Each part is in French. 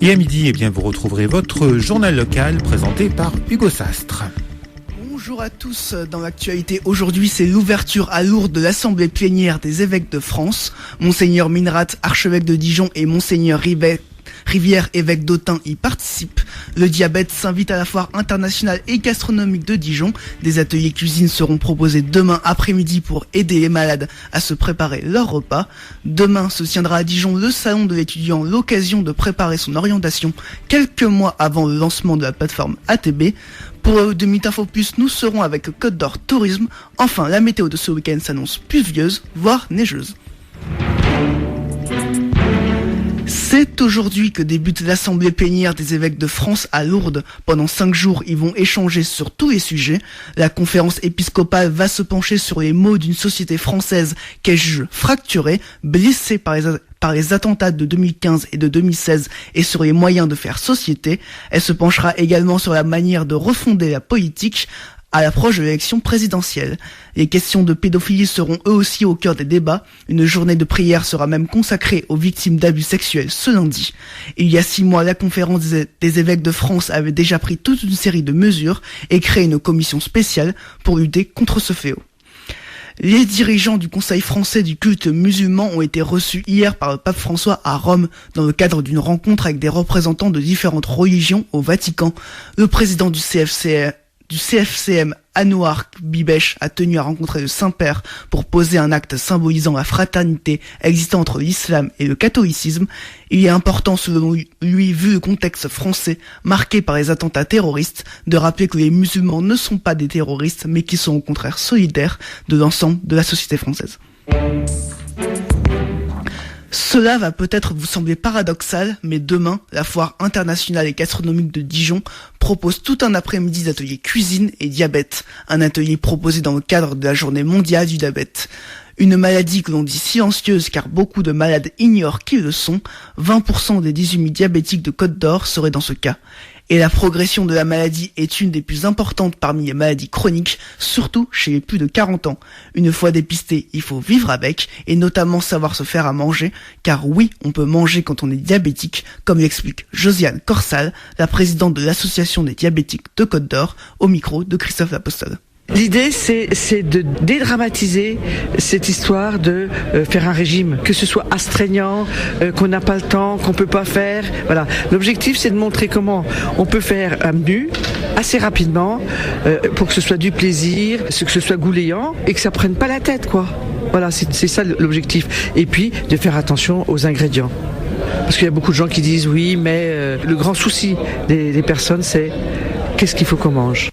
Et à midi, vous retrouverez votre journal local présenté par Hugo Sastre. Bonjour à tous. Dans l'actualité aujourd'hui, c'est l'ouverture à Lourdes de l'Assemblée plénière des évêques de France. Monseigneur Minrat, archevêque de Dijon, et Monseigneur Rivière, évêque d'Autun, y participent. Le diabète s'invite à la foire internationale et gastronomique de Dijon. Des ateliers cuisine seront proposés demain après-midi pour aider les malades à se préparer leur repas. Demain se tiendra à Dijon le salon de l'étudiant, l'occasion de préparer son orientation quelques mois avant le lancement de la plateforme ATB. Pour de Mythes Info Plus, nous serons avec Côte d'Or Tourisme. Enfin, la météo de ce week-end s'annonce pluvieuse, voire neigeuse. C'est aujourd'hui que débute l'Assemblée plénière des évêques de France à Lourdes. Pendant 5 jours, ils vont échanger sur tous les sujets. La conférence épiscopale va se pencher sur les maux d'une société française qu'elle juge fracturée, blessée par les attentats de 2015 et de 2016 et sur les moyens de faire société. Elle se penchera également sur la manière de refonder la politique à l'approche de l'élection présidentielle. Les questions de pédophilie seront eux aussi au cœur des débats. Une journée de prière sera même consacrée aux victimes d'abus sexuels ce lundi. Il y a 6 mois, la conférence des évêques de France avait déjà pris toute une série de mesures et créé une commission spéciale pour lutter contre ce fléau. Les dirigeants du Conseil français du culte musulman ont été reçus hier par le pape François à Rome dans le cadre d'une rencontre avec des représentants de différentes religions au Vatican. Le président du CFCM, Anouar Bibesh, a tenu à rencontrer le Saint-Père pour poser un acte symbolisant la fraternité existant entre l'islam et le catholicisme. Il est important, selon lui, vu le contexte français marqué par les attentats terroristes, de rappeler que les musulmans ne sont pas des terroristes, mais qui sont au contraire solidaires de l'ensemble de la société française. Cela va peut-être vous sembler paradoxal, mais demain, la foire internationale et gastronomique de Dijon propose tout un après-midi d'ateliers cuisine et diabète, un atelier proposé dans le cadre de la journée mondiale du diabète. Une maladie que l'on dit silencieuse car beaucoup de malades ignorent qu'ils le sont. 20% des 18 000 diabétiques de Côte d'Or seraient dans ce cas. Et la progression de la maladie est une des plus importantes parmi les maladies chroniques, surtout chez les plus de 40 ans. Une fois dépisté, il faut vivre avec, et notamment savoir se faire à manger, car oui, on peut manger quand on est diabétique, comme l'explique Josiane Corsal, la présidente de l'association des diabétiques de Côte d'Or, au micro de Christophe Lapostole. L'idée, c'est de dédramatiser cette histoire de faire un régime, que ce soit astreignant, qu'on n'a pas le temps, qu'on peut pas faire. Voilà. L'objectif, c'est de montrer comment on peut faire un menu assez rapidement pour que ce soit du plaisir, que ce soit gouléant et que ça prenne pas la tête, quoi. Voilà, c'est ça l'objectif. Et puis de faire attention aux ingrédients. Parce qu'il y a beaucoup de gens qui disent oui, mais le grand souci des personnes, c'est qu'est-ce qu'il faut qu'on mange.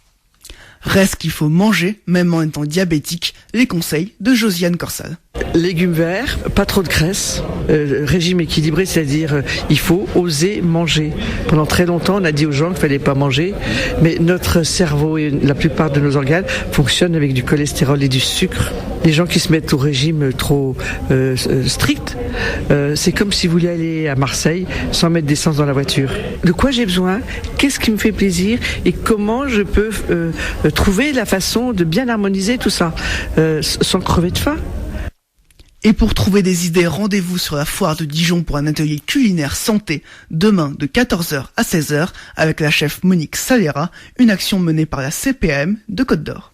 Reste qu'il faut manger, même en étant diabétique, les conseils de Josiane Corsal. Légumes verts, pas trop de graisse, régime équilibré, c'est-à-dire il faut oser manger. Pendant très longtemps, on a dit aux gens qu'il fallait pas manger, mais notre cerveau et la plupart de nos organes fonctionnent avec du cholestérol et du sucre. Les gens qui se mettent au régime trop strict, c'est comme si vous vouliez aller à Marseille sans mettre d'essence dans la voiture. De quoi j'ai besoin ? Qu'est-ce qui me fait plaisir ? Et comment je peux trouver la façon de bien harmoniser tout ça sans crever de faim ? Et pour trouver des idées, rendez-vous sur la foire de Dijon pour un atelier culinaire santé demain de 14h à 16h avec la chef Monique Salera, une action menée par la CPAM de Côte d'Or.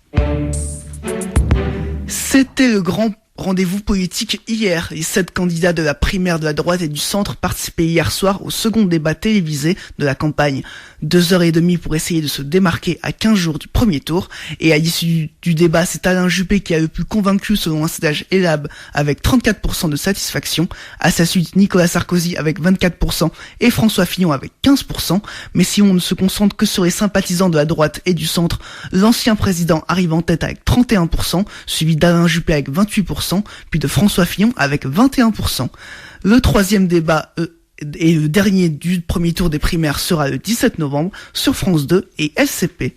C'était le grand rendez-vous politique hier. Les 7 candidats de la primaire de la droite et du centre participaient hier soir au second débat télévisé de la campagne. 2h30 pour essayer de se démarquer à 15 jours du premier tour. Et à l'issue du débat, c'est Alain Juppé qui a le plus convaincu selon un sondage Elab avec 34% de satisfaction. À sa suite, Nicolas Sarkozy avec 24% et François Fillon avec 15%. Mais si on ne se concentre que sur les sympathisants de la droite et du centre, l'ancien président arrive en tête avec 31%, suivi d'Alain Juppé avec 28%, puis de François Fillon avec 21%. Le troisième débat et le dernier du premier tour des primaires sera le 17 novembre sur France 2 et LCP.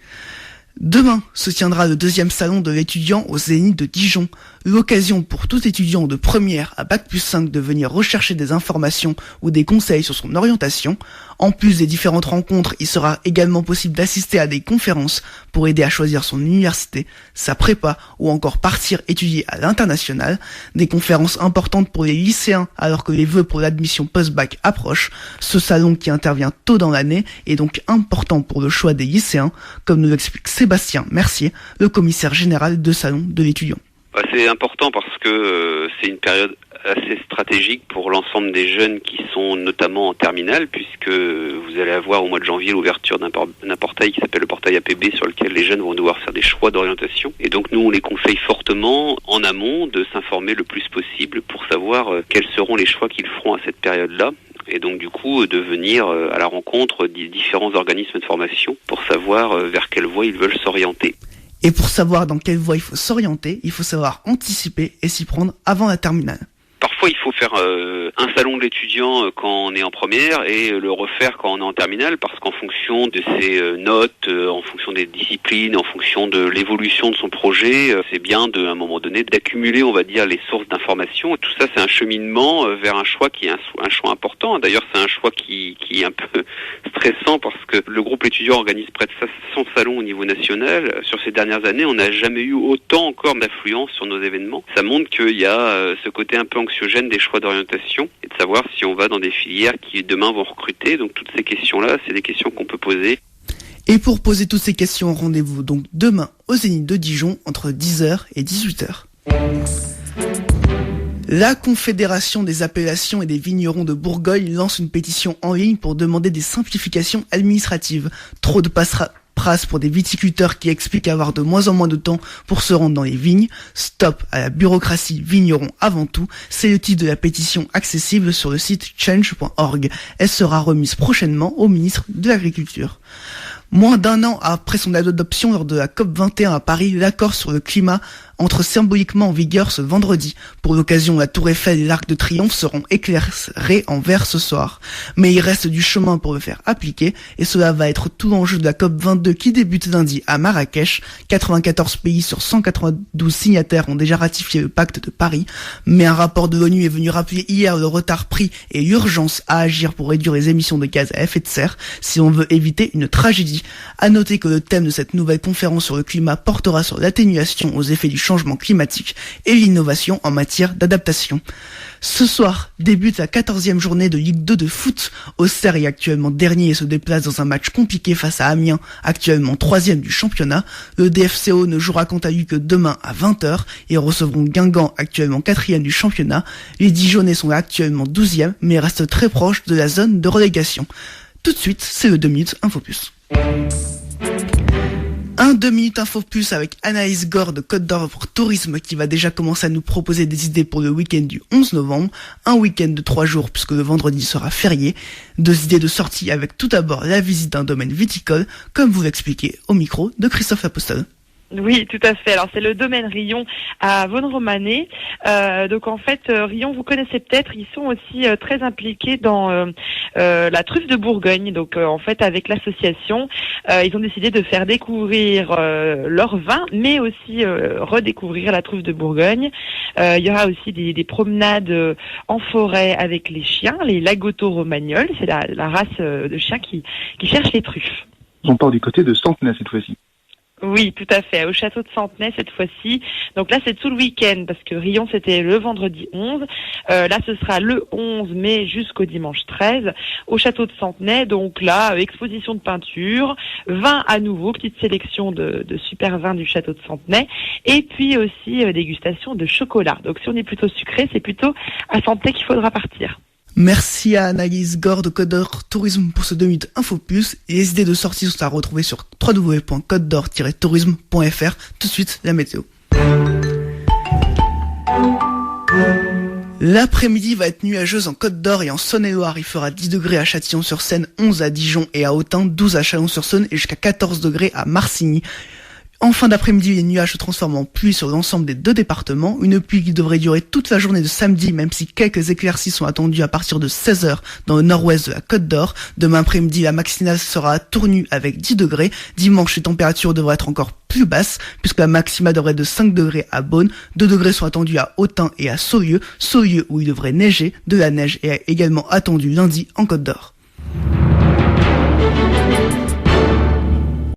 Demain se tiendra le 2e salon de l'étudiant au Zénith de Dijon. L'occasion pour tout étudiant de première à Bac+5 de venir rechercher des informations ou des conseils sur son orientation. En plus des différentes rencontres, il sera également possible d'assister à des conférences pour aider à choisir son université, sa prépa ou encore partir étudier à l'international. Des conférences importantes pour les lycéens alors que les vœux pour l'admission post-bac approchent. Ce salon qui intervient tôt dans l'année est donc important pour le choix des lycéens, comme nous l'explique Sébastien Mercier, le commissaire général de salon de l'étudiant. C'est important parce que c'est une période assez stratégique pour l'ensemble des jeunes qui sont notamment en terminale, puisque vous allez avoir au mois de janvier l'ouverture d'un portail qui s'appelle le portail APB, sur lequel les jeunes vont devoir faire des choix d'orientation. Et donc nous, on les conseille fortement en amont de s'informer le plus possible pour savoir quels seront les choix qu'ils feront à cette période-là. Et donc du coup de venir à la rencontre des différents organismes de formation pour savoir vers quelle voie ils veulent s'orienter. Et pour savoir dans quelle voie il faut s'orienter, il faut savoir anticiper et s'y prendre avant la terminale. Parfois, il faut faire un salon de l'étudiant quand on est en première et le refaire quand on est en terminale, parce qu'en fonction de ses notes, en fonction des disciplines, en fonction de l'évolution de son projet, c'est bien à un moment donné d'accumuler, on va dire, les sources d'informations. Tout ça, c'est un cheminement vers un choix qui est un choix important. D'ailleurs, c'est un choix qui est un peu stressant parce que le groupe étudiant organise près de 100 salons au niveau national. Sur ces dernières années, on n'a jamais eu autant encore d'affluence sur nos événements. Ça montre qu'il y a ce côté un peu anxiogène des choix d'orientation et de savoir si on va dans des filières qui demain vont recruter. Donc toutes ces questions-là, c'est des questions qu'on peut poser. Et pour poser toutes ces questions, rendez-vous donc demain au Zénith de Dijon entre 10h et 18h. La Confédération des appellations et des vignerons de Bourgogne lance une pétition en ligne pour demander des simplifications administratives. Trop de paperasse pour des viticulteurs qui expliquent avoir de moins en moins de temps pour se rendre dans les vignes. Stop à la bureaucratie, vignerons avant tout. C'est le titre de la pétition accessible sur le site change.org. Elle sera remise prochainement au ministre de l'Agriculture. Moins d'un an après son adoption lors de la COP21 à Paris, l'accord sur le climat entre symboliquement en vigueur ce vendredi. Pour l'occasion, la Tour Eiffel et l'Arc de Triomphe seront éclairés en vert ce soir. Mais il reste du chemin pour le faire appliquer, et cela va être tout l'enjeu de la COP22 qui débute lundi à Marrakech. 94 pays sur 192 signataires ont déjà ratifié le pacte de Paris, mais un rapport de l'ONU est venu rappeler hier le retard pris et l'urgence à agir pour réduire les émissions de gaz à effet de serre si on veut éviter une tragédie. À noter que le thème de cette nouvelle conférence sur le climat portera sur l'atténuation aux effets du changement climatique et l'innovation en matière d'adaptation. Ce soir débute la 14e journée de Ligue 2 de foot. Auxerre est actuellement dernier et se déplace dans un match compliqué face à Amiens, actuellement 3e du championnat. Le DFCO ne jouera quant à lui que demain à 20h et recevront Guingamp, actuellement 4e du championnat. Les Dijonais sont actuellement 12e mais restent très proches de la zone de relégation. Tout de suite, c'est le 2 minutes Infopus. Un 2 minutes Info Plus avec Anaïs Gore de Côte d'Or pour Tourisme qui va déjà commencer à nous proposer des idées pour le week-end du 11 novembre. Un week-end de 3 jours puisque le vendredi sera férié. 2 idées de sortie avec tout d'abord la visite d'un domaine viticole, comme vous l'expliquez au micro de Christophe Apostol. Oui, tout à fait. Alors c'est le domaine Rion à Vaune-Romanée. Donc en fait, Rion, vous connaissez peut-être, ils sont aussi très impliqués dans la truffe de Bourgogne. Donc en fait, avec l'association, ils ont décidé de faire découvrir leur vin, mais aussi redécouvrir la truffe de Bourgogne. Il y aura aussi des promenades en forêt avec les chiens, les Lagotto-Romagnols. C'est la race de chiens qui cherchent les truffes. On part du côté de Centenay cette fois-ci. Oui, tout à fait, au château de Centenay cette fois-ci. Donc là, c'est tout le week-end parce que Rion, c'était le vendredi 11. Là, ce sera le 11 mai jusqu'au dimanche 13 au château de Centenay. Donc là, exposition de peinture, vin à nouveau, petite sélection de super vins du château de Centenay et puis aussi dégustation de chocolat. Donc si on est plutôt sucré, c'est plutôt à Centenay qu'il faudra partir. Merci à Anaïs Gore de Côte d'Or Tourisme pour ce 2 minutes Info Plus. Et les idées de sortie sont à retrouver sur www.côtedor-tourisme.fr. Tout de suite, la météo. L'après-midi va être nuageuse en Côte d'Or et en Saône-et-Loire. Il fera 10 degrés à Châtillon-sur-Seine, 11 à Dijon et à Autun, 12 à Chalon-sur-Saône et jusqu'à 14 degrés à Marcigny. En fin d'après-midi, les nuages se transforment en pluie sur l'ensemble des 2 départements. Une pluie qui devrait durer toute la journée de samedi, même si quelques éclaircies sont attendues à partir de 16h dans le nord-ouest de la Côte d'Or. Demain après-midi, la maximale sera à Tournu avec 10 degrés. Dimanche, les températures devraient être encore plus basses, puisque la maxima devrait être de 5 degrés à Beaune. 2 degrés sont attendus à Autun et à Saulieu. Saulieu où il devrait neiger. De la neige est également attendue lundi en Côte d'Or.